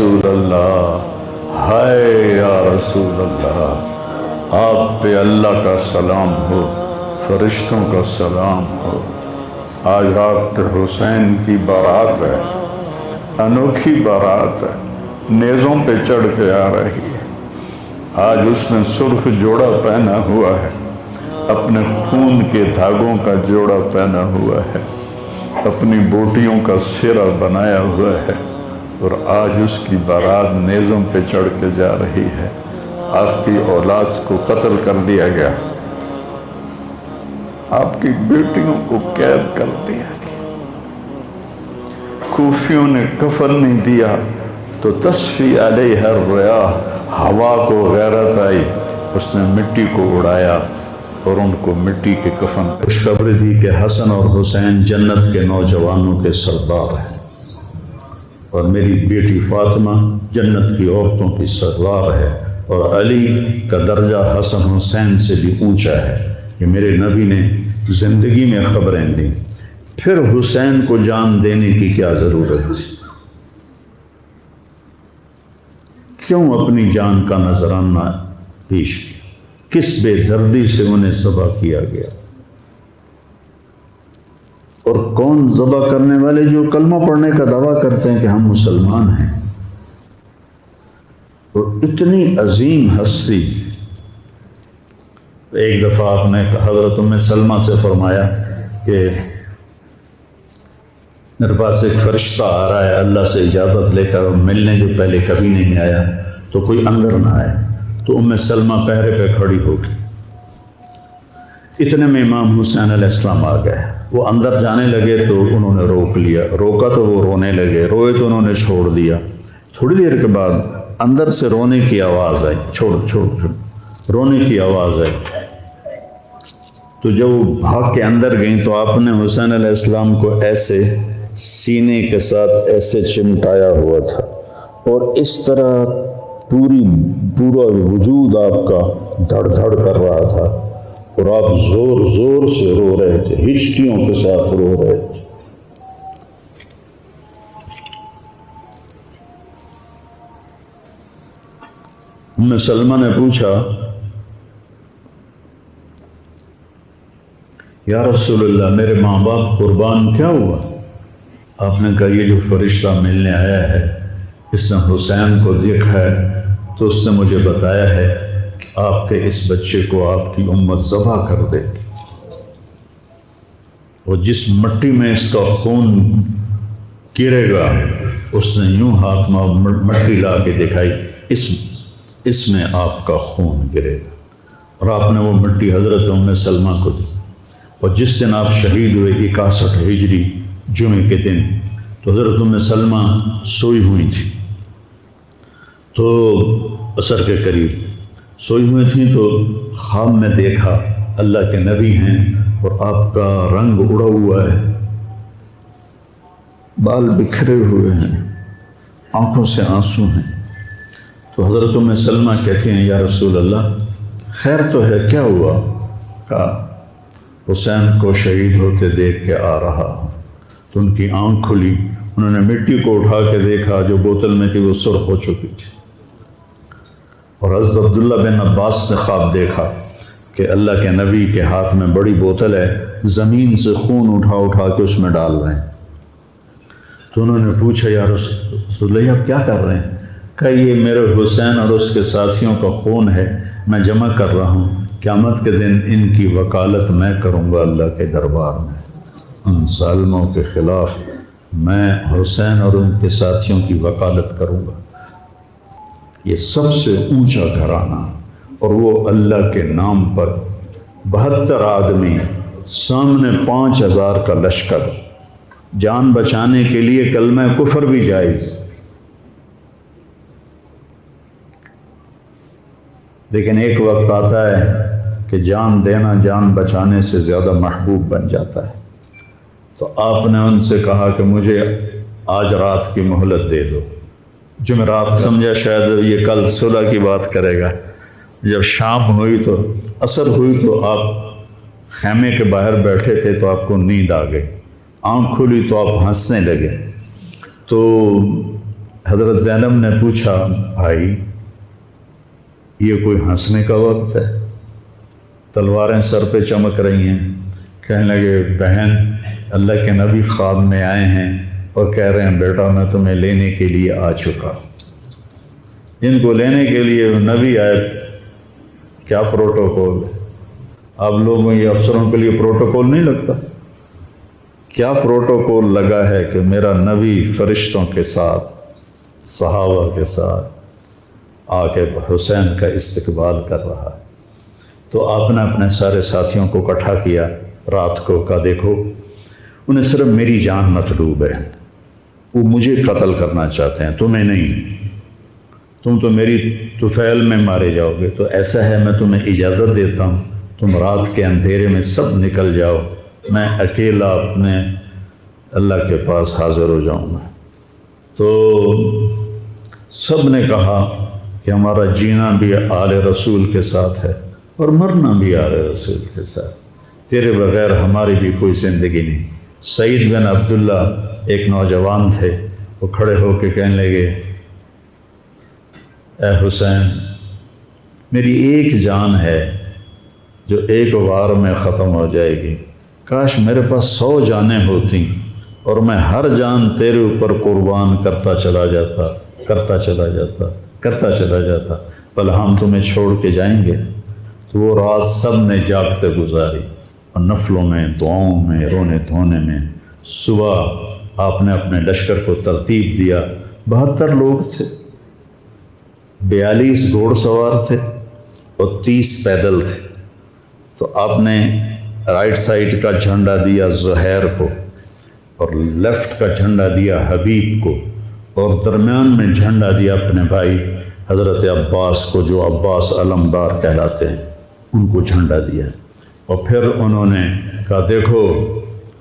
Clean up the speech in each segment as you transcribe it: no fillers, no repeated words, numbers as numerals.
رسول اللہ، ہائے یا رسول اللہ، آپ پہ اللہ کا سلام ہو، فرشتوں کا سلام ہو۔ آج ڈاکٹر حسین کی بارات ہے، انوکھی بارات ہے، نیزوں پہ چڑھ کے آ رہی ہے۔ آج اس نے سرخ جوڑا پہنا ہوا ہے، اپنے خون کے دھاگوں کا جوڑا پہنا ہوا ہے، اپنی بوٹیوں کا سرہ بنایا ہوا ہے، اور آج اس کی بارات نیزوں پہ چڑھ کے جا رہی ہے۔ آپ کی اولاد کو قتل کر دیا گیا، آپ کی بیٹیوں کو قید کر دیا گیا، کوفیوں نے کفن نہیں دیا تو تصفی علیہ الریاح، ہوا کو غیرت آئی، اس نے مٹی کو اڑایا اور ان کو مٹی کے کفن خوشخبری دی کہ حسن اور حسین جنت کے نوجوانوں کے سردار ہیں، اور میری بیٹی فاطمہ جنت کی عورتوں کی سردار ہے، اور علی کا درجہ حسن حسین سے بھی اونچا ہے۔ کہ میرے نبی نے زندگی میں خبریں دیں، پھر حسین کو جان دینے کی کیا ضرورت تھی؟ کیوں اپنی جان کا نذرانہ پیش کیا؟ کس بے دردی سے انہیں ذبح کیا گیا؟ اور کون ذبح کرنے والے جو کلمہ پڑھنے کا دعویٰ کرتے ہیں کہ ہم مسلمان ہیں، اور اتنی عظیم ہستی۔ ایک دفعہ آپ نے حضرت ام سلمہ سے فرمایا کہ میرے پاس ایک فرشتہ آ رہا ہے اللہ سے اجازت لے کر، ملنے جو پہلے کبھی نہیں آیا، تو کوئی اندر نہ آئے۔ تو ام سلمہ پہرے پہ کھڑی ہو گئی، اتنے میں امام حسین علیہ السلام آ گئے۔ وہ اندر جانے لگے تو انہوں نے روک لیا، روکا تو وہ رونے لگے، روئے تو انہوں نے چھوڑ دیا۔ تھوڑی دیر کے بعد اندر سے رونے کی آواز آئی، چھوڑ رونے کی آواز آئی۔ تو جب وہ بھاگ کے اندر گئیں تو آپ نے حسین علیہ السلام کو ایسے سینے کے ساتھ ایسے چمٹایا ہوا تھا، اور اس طرح پورا وجود آپ کا دھڑ دھڑ کر رہا تھا، اور آپ زور زور سے رو رہے تھے، ہچکیوں کے ساتھ رو رہے تھے۔ ام سلمہ نے پوچھا، یا رسول اللہ میرے ماں باپ قربان کیا ہوا؟ آپ نے کہا یہ جو فرشتہ ملنے آیا ہے اس نے حسین کو دیکھا ہے، تو اس نے مجھے بتایا ہے کہ آپ کے اس بچے کو آپ کی امت ذبح کر دے گی، اور جس مٹی میں اس کا خون گرے گا، اس نے یوں ہاتھ میں مٹی لا کے دکھائی، اس میں آپ کا خون گرے گا، اور آپ نے وہ مٹی حضرت ام سلمہ کو دی۔ اور جس دن آپ شہید ہوئے 61 ہجری جمعے کے دن، تو حضرت ام سلمہ سوئی ہوئی تھی، تو عصر کے قریب سوئی ہوئی تھیں، تو خواب میں دیکھا اللہ کے نبی ہیں اور آپ کا رنگ اڑا ہوا ہے، بال بکھرے ہوئے ہیں، آنکھوں سے آنسو ہیں۔ تو حضرت ام سلمہ کہتے ہیں یا رسول اللہ خیر تو ہے، کیا ہوا؟ کہا حسین کو شہید ہوتے دیکھ کے آ رہا ہوں۔ تو ان کی آنکھ کھلی، انہوں نے مٹی کو اٹھا کے دیکھا جو بوتل میں تھی وہ سرخ ہو چکی تھی، اور حضرت عبداللہ بن عباس نے خواب دیکھا کہ اللہ کے نبی کے ہاتھ میں بڑی بوتل ہے، زمین سے خون اٹھا کے اس میں ڈال رہے ہیں۔ تو انہوں نے پوچھا یا رسول اللہ آپ کیا کر رہے ہیں؟ کہ یہ میرے حسین اور اس کے ساتھیوں کا خون ہے، میں جمع کر رہا ہوں، قیامت کے دن ان کی وکالت میں کروں گا اللہ کے دربار میں، ان ظالموں کے خلاف میں حسین اور ان کے ساتھیوں کی وکالت کروں گا۔ یہ سب سے اونچا گھرانہ، اور وہ اللہ کے نام پر 72 آدمی، سامنے 5000 کا لشکر، جان بچانے کے لیے کلمہ کفر بھی جائز، لیکن ایک وقت آتا ہے کہ جان دینا جان بچانے سے زیادہ محبوب بن جاتا ہے۔ تو آپ نے ان سے کہا کہ مجھے آج رات کی مہلت دے دو۔ جمعرات سمجھا شاید یہ کل صلح کی بات کرے گا۔ جب شام ہوئی تو عصر ہوئی تو آپ خیمے کے باہر بیٹھے تھے تو آپ کو نیند آ گئی، آنکھ کھلی تو آپ ہنسنے لگے۔ تو حضرت زینب نے پوچھا بھائی یہ کوئی ہنسنے کا وقت ہے؟ تلواریں سر پہ چمک رہی ہیں. کہنے لگے بہن اللہ کے نبی خواب میں آئے ہیں اور کہہ رہے ہیں بیٹا میں تمہیں لینے کے لیے آ چکا. ان کو لینے کے لیے نبی آئے، کیا پروٹوکول ہے؟ آپ لوگوں یہ افسروں کے لیے پروٹوکول نہیں لگتا؟ کیا پروٹوکول لگا ہے کہ میرا نبی فرشتوں کے ساتھ صحابہ کے ساتھ آ کے حسین کا استقبال کر رہا ہے. تو آپ نے اپنے سارے ساتھیوں کو اکٹھا کیا رات کو، کہا دیکھو انہیں صرف میری جان مطلوب ہے، وہ مجھے قتل کرنا چاہتے ہیں تمہیں نہیں. تم تو میری طفیل میں مارے جاؤ گے. تو ایسا ہے میں تمہیں اجازت دیتا ہوں تم رات کے اندھیرے میں سب نکل جاؤ، میں اکیلا اپنے اللہ کے پاس حاضر ہو جاؤں گا. تو سب نے کہا کہ ہمارا جینا بھی آل رسول کے ساتھ ہے اور مرنا بھی آل رسول کے ساتھ، تیرے بغیر ہماری بھی کوئی زندگی نہیں. سعید بن عبداللہ ایک نوجوان تھے، وہ کھڑے ہو کے کہنے لگے اے حسین میری ایک جان ہے جو ایک وار میں ختم ہو جائے گی، کاش میرے پاس 100 جانیں ہوتی اور میں ہر جان تیرے اوپر قربان کرتا چلا جاتا بل ہم تمہیں چھوڑ کے جائیں گے. تو وہ رات سب نے جاگتے گزاری اور نفلوں میں، دعاؤں میں، رونے دھونے میں. صبح آپ نے اپنے لشکر کو ترتیب دیا. 72 لوگ تھے، 42 گھوڑ سوار تھے اور 30 پیدل تھے. تو آپ نے رائٹ سائڈ کا جھنڈا دیا زہیر کو اور لیفٹ کا جھنڈا دیا حبیب کو اور درمیان میں جھنڈا دیا اپنے بھائی حضرت عباس کو، جو عباس علمدار کہلاتے ہیں، ان کو جھنڈا دیا. اور پھر انہوں نے کہا دیکھو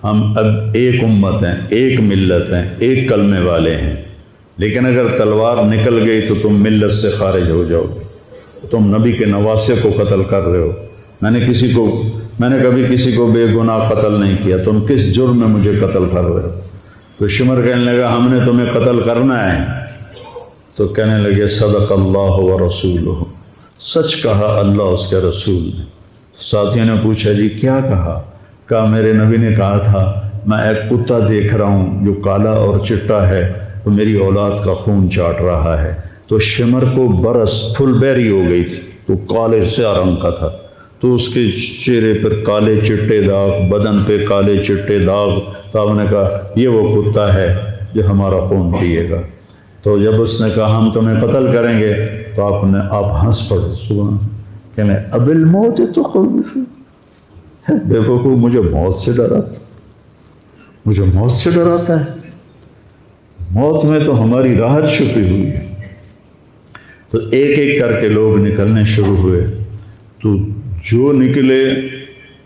ہم اب ایک امت ہیں، ایک ملت ہیں، ایک کلمے والے ہیں، لیکن اگر تلوار نکل گئی تو تم ملت سے خارج ہو جاؤ گے. تم نبی کے نواسے کو قتل کر رہے ہو. میں نے کبھی کسی کو بے گناہ قتل نہیں کیا، تم کس جرم میں مجھے قتل کر رہے ہو؟ تو شمر کہنے لگا ہم نے تمہیں قتل کرنا ہے. تو کہنے لگے صدق اللہ و رسولہ، سچ کہا اللہ اس کے رسول نے. ساتھیوں نے پوچھا جی کیا کہا؟ کہا میرے نبی نے کہا تھا میں ایک کتا دیکھ رہا ہوں جو کالا اور چٹا ہے، تو میری اولاد کا خون چاٹ رہا ہے. تو شمر کو برس پھل بیری ہو گئی تھی، تو کالے سیاہ رنگ کا تھا، تو اس کے چہرے پر کالے چٹے داغ، بدن پہ کالے چٹے داغ. تو آپ نے کہا یہ وہ کتا ہے جو ہمارا خون پیے گا. تو جب اس نے کہا ہم تمہیں قتل کریں گے تو آپ ہنس پڑے. سبحان کہنے اب الموت تو بے وقوف، مجھے موت سے ڈراتا ہے. موت میں تو ہماری راحت چھپی ہوئی ہے. تو ایک ایک کر کے لوگ نکلنے شروع ہوئے. تو جو نکلے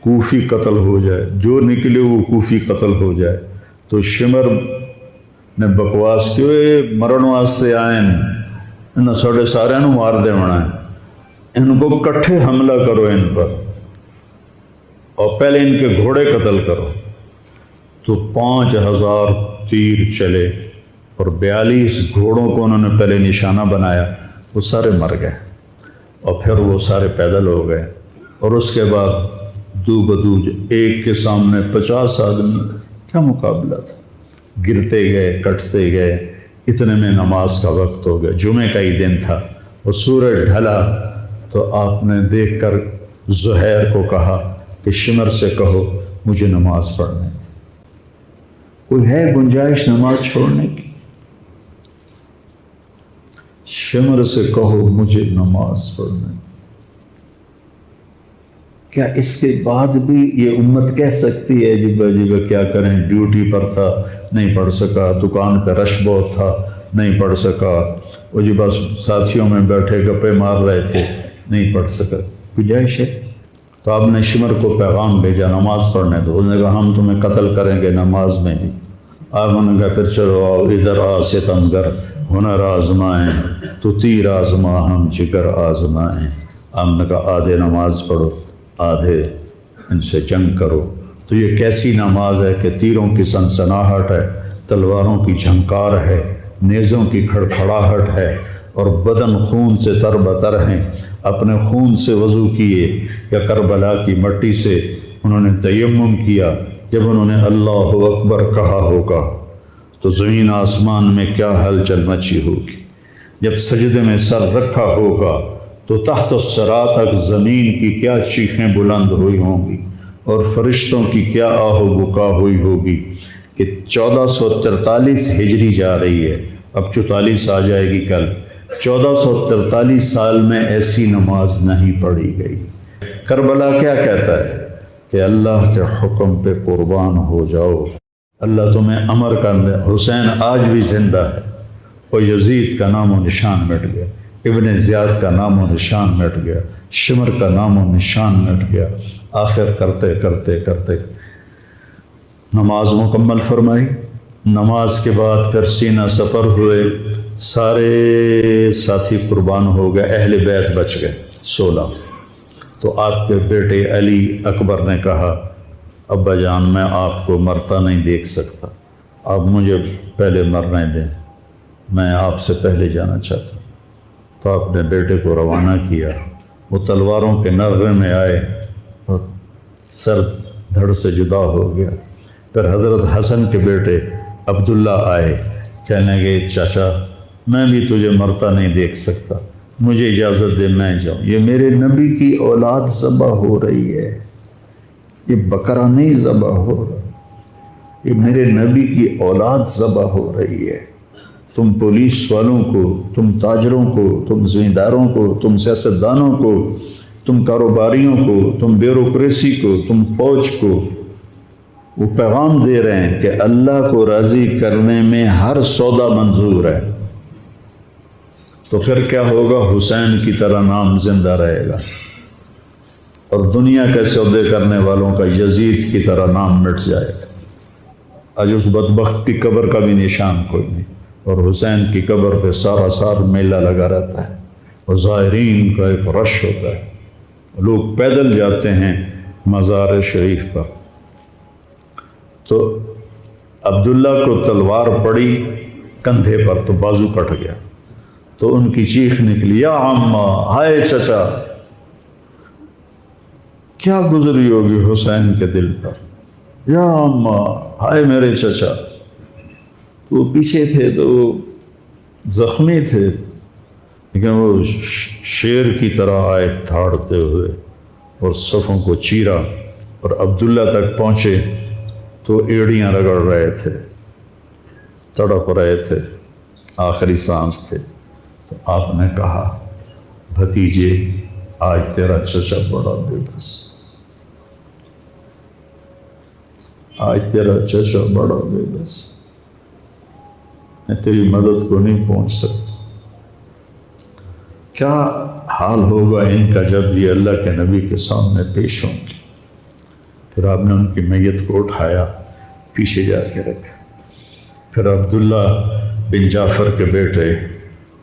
کوفی قتل ہو جائے، جو نکلے وہ کوفی قتل ہو جائے. تو شمر نے بکواس کی مرن واسطے آئے انہوں ساڑھے سارے مار دے ہونا ہے، ان کو کٹھے حملہ کرو ان پر اور پہلے ان کے گھوڑے قتل کرو. تو 5000 تیر چلے اور 42 گھوڑوں کو انہوں نے پہلے نشانہ بنایا، وہ سارے مر گئے. اور پھر وہ سارے پیدل ہو گئے. اور اس کے بعد دو بدو ایک کے سامنے 50 آدمی، کیا مقابلہ تھا. گرتے گئے، کٹتے گئے. اتنے میں نماز کا وقت ہو گیا، جمعے کا ہی دن تھا اور سورج ڈھلا. تو آپ نے دیکھ کر زہیر کو کہا کہ شمر سے کہو مجھے نماز پڑھنے. کوئی ہے گنجائش نماز چھوڑنے کی؟ شمر سے کہو مجھے نماز پڑھنے. کیا اس کے بعد بھی یہ امت کہہ سکتی ہے جی کیا کریں، ڈیوٹی پر تھا نہیں پڑھ سکا، دکان پہ رش بہت تھا نہیں پڑھ سکا، وہ جی بس ساتھیوں میں بیٹھے گپے مار رہے تھے نہیں پڑھ سکا، گنجائش ہے؟ تو آپ نے شمر کو پیغام بھیجا نماز پڑھنے دو. انہوں نے کہا ہم تمہیں قتل کریں گے نماز میں بھی. آپ نے کہا پھر چلو آؤ ادھر آ ستمگر، ہنر آزمائیں تو تیر آزما ہم جگر آزمائیں. آپ نے کہا آدھے نماز پڑھو آدھے ان سے جنگ کرو. تو یہ کیسی نماز ہے کہ تیروں کی سنسناہٹ ہے، تلواروں کی جھنکار ہے نیزوں کی کھڑکھڑاہٹ ہے اور بدن خون سے تر بتر ہیں، اپنے خون سے وضو کیے یا کربلا کی مٹی سے انہوں نے تیمم کیا، جب انہوں نے اللہ اکبر کہا ہوگا تو زمین آسمان میں کیا ہلچل مچی ہوگی، جب سجدے میں سر رکھا ہوگا تو تحت الثری تک زمین کی کیا چیخیں بلند ہوئی ہوں گی اور فرشتوں کی کیا آہ و بکا ہوئی ہوگی کہ 1443 ہجری جا رہی ہے، اب 44 آ جائے گی کل، 1443 سال میں ایسی نماز نہیں پڑھی گئی۔ کربلا کیا کہتا ہے کہ اللہ کے حکم پہ قربان ہو جاؤ، اللہ تمہیں امر کر دے۔ حسین آج بھی زندہ ہے، اور یزید کا نام و نشان مٹ گیا، ابن زیاد کا نام و نشان مٹ گیا، شمر کا نام و نشان مٹ گیا۔ آخر کرتے کرتے کرتے نماز مکمل فرمائی، نماز کے بعد پھر سینہ سفر ہوئے، سارے ساتھی قربان ہو گئے، اہل بیت بچ گئے 16۔ تو آپ کے بیٹے علی اکبر نے کہا ابا جان میں آپ کو مرتا نہیں دیکھ سکتا، آپ مجھے پہلے مرنے دیں، میں آپ سے پہلے جانا چاہتا ہوں۔ تو آپ نے بیٹے کو روانہ کیا، وہ تلواروں کے نغمے میں آئے اور سر دھڑ سے جدا ہو گیا۔ پھر حضرت حسن کے بیٹے عبداللہ آئے، کہنے گے چاچا میں بھی تجھے مرتا نہیں دیکھ سکتا، مجھے اجازت دے میں جاؤں، یہ میرے نبی کی اولاد ذبح ہو رہی ہے، یہ بکرا نہیں ذبح ہو رہا، یہ میرے نبی کی اولاد ذبح ہو رہی ہے۔ تم پولیس والوں کو، تم تاجروں کو، تم زمینداروں کو، تم سیاستدانوں کو، تم کاروباریوں کو، تم بیوروکریسی کو، تم فوج کو وہ پیغام دے رہے ہیں کہ اللہ کو راضی کرنے میں ہر سودا منظور ہے، تو پھر کیا ہوگا؟ حسین کی طرح نام زندہ رہے گا، اور دنیا کے سودے کرنے والوں کا یزید کی طرح نام مٹ جائے گا۔ آج اس بدبخت کی قبر کا بھی نشان کوئی نہیں، اور حسین کی قبر پہ سارا سال میلہ لگا رہتا ہے، اور زائرین کا ایک رش ہوتا ہے، لوگ پیدل جاتے ہیں مزار شریف پر۔ تو عبداللہ کو تلوار پڑی کندھے پر تو بازو کٹ گیا، تو ان کی چیخ نکلی یا عمّا، ہائے چچا، کیا گزری ہوگی حسین کے دل پر، یا عمّا، ہائے میرے چچا۔ وہ پیچھے تھے تو وہ زخمی تھے، لیکن وہ شیر کی طرح آئے دھاڑتے ہوئے اور صفوں کو چیرا، اور عبداللہ تک پہنچے تو ایڑیاں رگڑ رہے تھے، تڑپ رہے تھے، آخری سانس تھے۔ تو آپ نے کہا بھتیجے آج تیرا چچا بڑا بے بس، آج تیرا چچا بڑا بے بس، میں تیری مدد کو نہیں پہنچ سکتا۔ کیا حال ہوگا ان کا جب یہ اللہ کے نبی کے سامنے پیش ہوں گے۔ پھر آپ نے ان کی میت کو اٹھایا، پیچھے جا کے رکھا۔ پھر عبداللہ بن جعفر کے بیٹے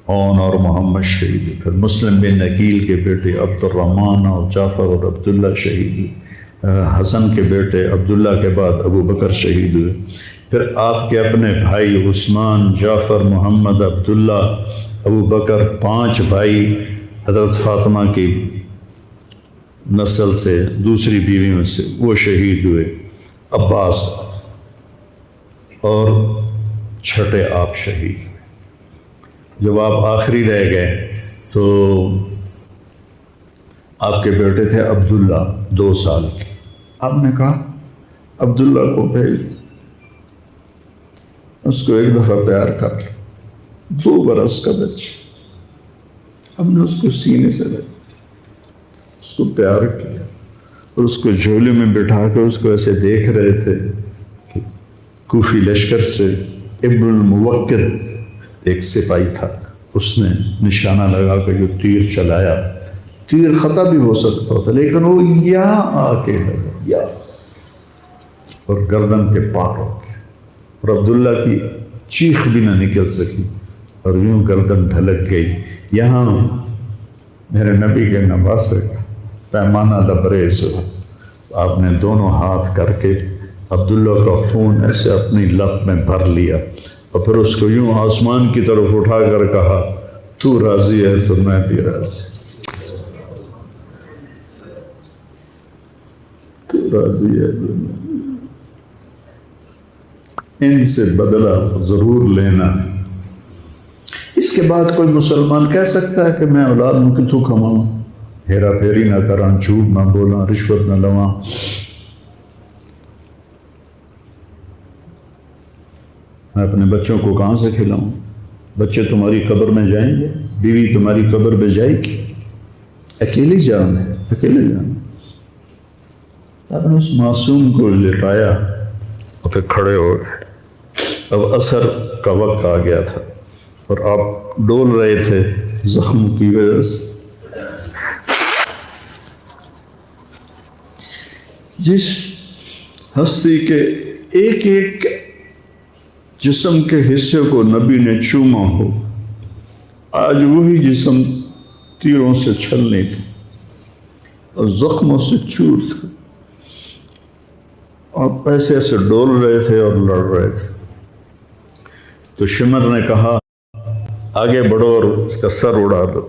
اون اور محمد شہید، پھر مسلم بن عقیل کے بیٹے عبد الرحمن اور جعفر اور عبداللہ شہید، حسن کے بیٹے عبداللہ کے بعد ابو بکر شہید ہوئے۔ پھر آپ کے اپنے بھائی عثمان، جعفر، محمد، عبداللہ، ابو بکر، 5 بھائی حضرت فاطمہ کی نسل سے، دوسری بیوی میں سے، وہ شہید ہوئے، عباس، اور چھٹے آپ شہید ہوئے۔ جب آپ آخری رہ گئے تو آپ کے بیٹے تھے عبداللہ 2 سال کے، آپ نے کہا عبداللہ کو بھیج، اس کو ایک دفعہ پیار کر لیا، 2 برس کا بچہ، ہم نے اس کو سینے سے لگا، اس کو پیار کیا، اور اس کو جھولے میں بٹھا کر اس کو ایسے دیکھ رہے تھے کہ کوفی لشکر سے ابن الموکل ایک سپاہی تھا، اس نے نشانہ لگا کر جو تیر چلایا، تیر خطا بھی ہو سکتا تھا، لیکن وہ یہاں آ کے لگا، یا اور گردن کے پار ہو گیا، اور عبداللہ کی چیخ بھی نہ نکل سکی، اور یوں گردن ڈھلک گئی۔ یہاں میرے نبی کے نواسے کا پیمانہ لبریز ہوا، آپ نے دونوں ہاتھ کر کے عبداللہ کا خون ایسے اپنی لب میں بھر لیا، اور پھر اس کو یوں آسمان کی طرف اٹھا کر کہا تو راضی ہے تو میں بھی راضی، تو راضی ہے تو میں، ان سے بدلہ ضرور لینا۔ اس کے بعد کوئی مسلمان کہہ سکتا ہے کہ میں اولاد میں کتوں کماؤں، ہیرا پھیری نہ کراں، جھوٹ نہ بولاں، رشوت نہ لواں، میں اپنے بچوں کو کہاں سے کھلاؤں؟ بچے تمہاری قبر میں جائیں گے، بیوی تمہاری قبر پہ جائے گی، اکیلی جانا ہے، اکیلے جانا۔ آپ نے اس معصوم کو لٹایا اور پھر کھڑے ہو گئے۔ اب عصر کا وقت آ گیا تھا اور آپ ڈول رہے تھے زخم کی وجہ سے۔ جس ہستی کے ایک ایک جسم کے حصے کو نبی نے چوما ہو، آج وہی جسم تیروں سے چھلنی تھی اور زخموں سے چور تھا، آپ ایسے ایسے ڈول رہے تھے اور لڑ رہے تھے۔ تو شمر نے کہا آگے بڑھو اور اس کا سر اڑا دو،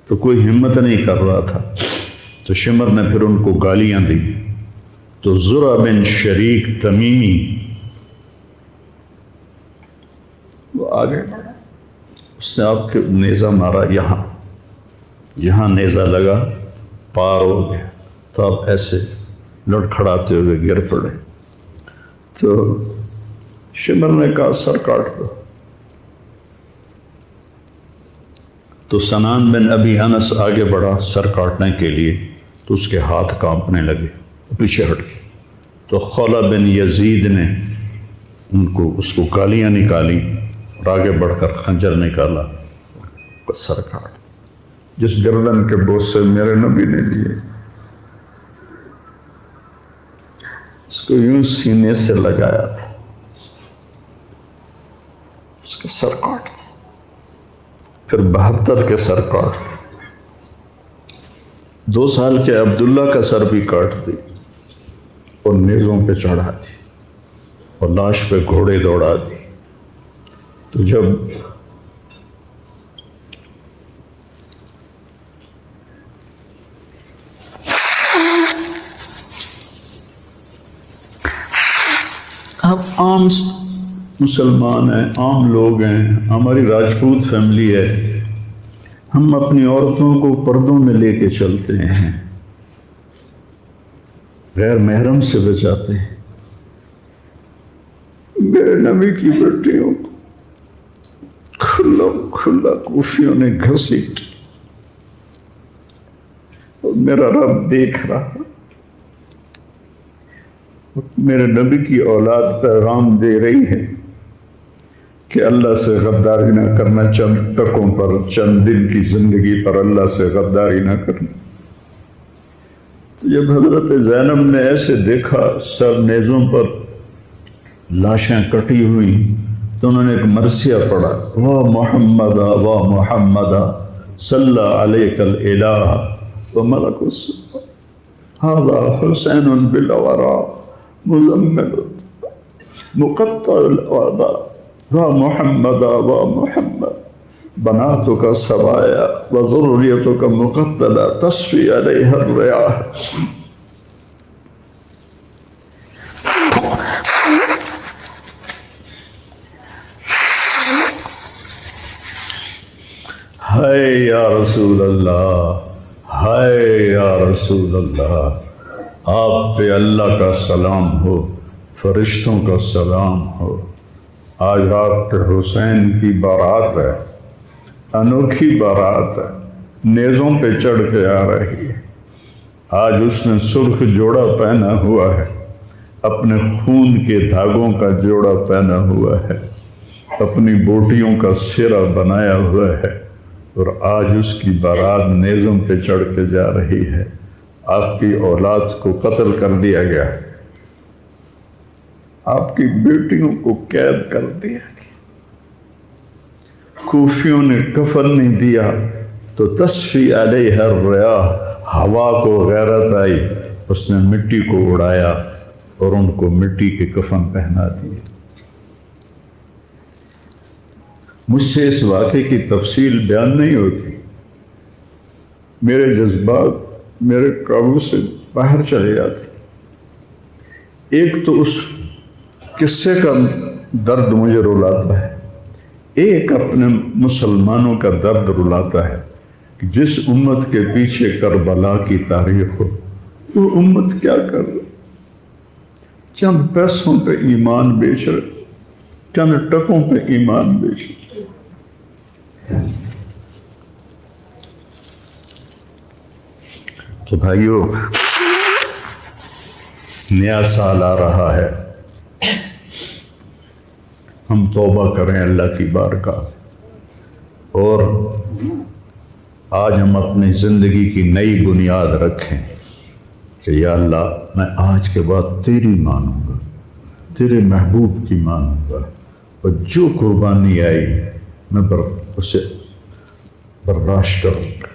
تو کوئی ہمت نہیں کر رہا تھا۔ تو شمر نے پھر ان کو گالیاں دی۔ تو زرع بن شریک تمیمی وہ آگے بڑھا، اس نے آپ کے نیزہ مارا، یہاں نیزہ لگا، پار ہو گیا، تو آپ ایسے لڑکھڑاتے ہوئے گر پڑے۔ تو شمر نے کہا سر کاٹ دو۔ تو سنان بن ابی انس آگے بڑھا سر کاٹنے کے لیے، تو اس کے ہاتھ کانپنے لگے، پیچھے ہٹ گئے۔ تو خولہ بن یزید نے اس کو گالیاں نکالی اور آگے بڑھ کر خنجر نکالا، سر کاٹ۔ جس گردن کے بوسے میرے نبی نے دیے، اس کو یوں سینے سے لگایا تھا، اس کا سر کاٹ دیا۔ پھر 72 کے سر کاٹ دیا، 2 سال کے عبداللہ کا سر بھی کاٹ دی اور نیزوں پہ چڑھا دی اور لاش پہ گھوڑے دوڑا دی۔ تو جب اب عام مسلمان ہیں، عام لوگ ہیں، ہماری راجپوت فیملی ہے، ہم اپنی عورتوں کو پردوں میں لے کے چلتے ہیں، غیر محرم سے بچاتے ہیں۔ میرے نبی کی بیٹیوں کو کھلا کوفیوں نے گھسیٹ، اور میرا رب دیکھ رہا، میرے نبی کی اولاد پیغام دے رہی ہے کہ اللہ سے غداری نہ کرنا، چند ٹکوں پر، چند دن کی زندگی پر اللہ سے غداری نہ کرنا۔ تو جب حضرت زینب نے ایسے دیکھا سب نیزوں پر لاشیں کٹی ہوئی، تو انہوں نے ایک مرثیہ پڑھا، واہ محمد واہ محمد صلی علیک الالہ وملک السماء ھذا حسین بالورا مزمل مقطع الاعضاء واہ محمد واہ محمد بناتک سبایا وذریتک مقتلہ تصفی علیہ الریاح۔ ہائے یا رسول اللہ، ہائے یا رسول اللہ، آپ پہ اللہ کا سلام ہو، فرشتوں کا سلام ہو۔ آج آپ کے حسین کی بارات ہے، انوکھی بارات ہے، نیزوں پہ چڑھ کے آ رہی ہے۔ آج اس نے سرخ جوڑا پہنا ہوا ہے، اپنے خون کے دھاگوں کا جوڑا پہنا ہوا ہے، اپنی بوٹیوں کا سرہ بنایا ہوا ہے، اور آج اس کی بارات نیزوں پہ چڑھ کے جا رہی ہے۔ آپ کی اولاد کو قتل کر دیا گیا، آپ کی بیٹیوں کو قید کر دیا گیا، کوفیوں نے کفن نہیں دیا، تو تصفی علیہ الریاح، ہوا کو غیرت آئی، اس نے مٹی کو اڑایا اور ان کو مٹی کے کفن پہنا دیے۔ مجھ سے اس واقعے کی تفصیل بیان نہیں ہوتی، میرے جذبات میرے قابو سے باہر چلے جاتے۔ ایک تو اس قصے کا درد مجھے رلاتا ہے، ایک اپنے مسلمانوں کا درد رلاتا ہے کہ جس امت کے پیچھے کربلا کی تاریخ ہو، وہ امت کیا کر رہی؟ چند پیسوں پہ ایمان بیچ رہے، چند ٹکوں پہ ایمان بیچ رہے۔ تو بھائیو، نیا سال آ رہا ہے، ہم توبہ کریں اللہ کی بارگاہ، اور آج ہم اپنی زندگی کی نئی بنیاد رکھیں کہ یا اللہ میں آج کے بعد تیری مانوں گا، تیرے محبوب کی مانوں گا، اور جو قربانی آئی میں اسے برداشت کروں گا۔